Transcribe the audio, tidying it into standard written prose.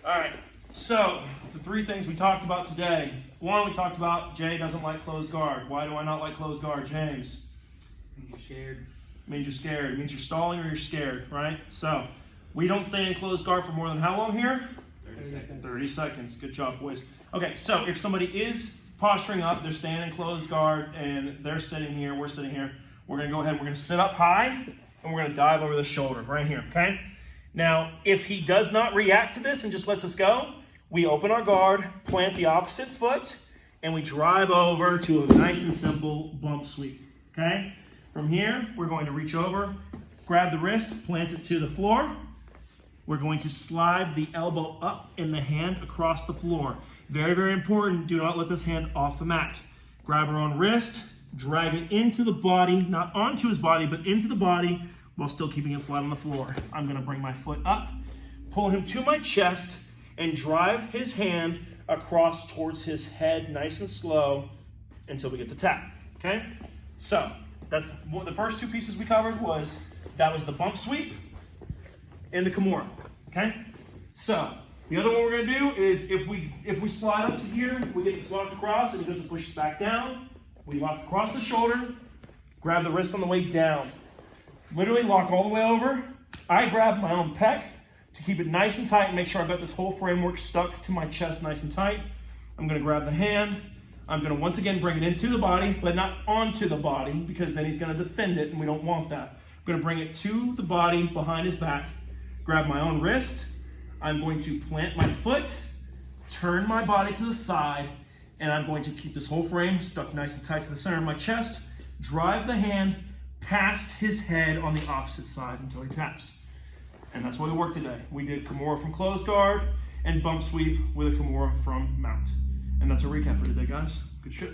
All right, so the three things we talked about today. One, we talked about Jay doesn't like closed guard. Why do I not like closed guard, James? Means you're scared. Means you're scared. It means you're stalling or you're scared, right? So we don't stay in closed guard for more than how long here? 30 seconds. 30 seconds. Good job, boys. Okay, so if somebody is posturing up, they're standing in closed guard, and they're sitting here, we're sitting here, we're going to go ahead, we're going to sit up high, and we're going to dive over the shoulder right here, okay? Now, if he does not react to this and just lets us go, we open our guard, plant the opposite foot, and we drive over to a nice and simple bump sweep, okay? From here, we're going to reach over, grab the wrist, plant it to the floor. We're going to slide the elbow up and the hand across the floor. Very, very important, do not let this hand off the mat. Grab our own wrist, drag it into the body, not onto his body, but into the body while still keeping it flat on the floor. I'm gonna bring my foot up, pull him to my chest, and drive his hand across towards his head nice and slow until we get the tap, okay? So, that's the first two pieces we covered was the bump sweep and the Kimura, okay? So, the other one we're gonna do is if we slide up to here, we get this locked across and he doesn't push us back down, we lock across the shoulder, grab the wrist on the way down. Literally lock all the way over. I grab my own pec to keep it nice and tight and make sure I've got this whole framework stuck to my chest nice and tight. I'm gonna grab the hand. I'm gonna once again bring it into the body, but not onto the body because then he's gonna defend it and we don't want that. I'm gonna bring it to the body behind his back, grab my own wrist. I'm going to plant my foot, turn my body to the side, and I'm going to keep this whole frame stuck nice and tight to the center of my chest, drive the hand past his head on the opposite side until he taps. And that's what we worked today. We did Kimura from closed guard and bump sweep with a Kimura from mount. And that's a recap for today, guys. Good shit.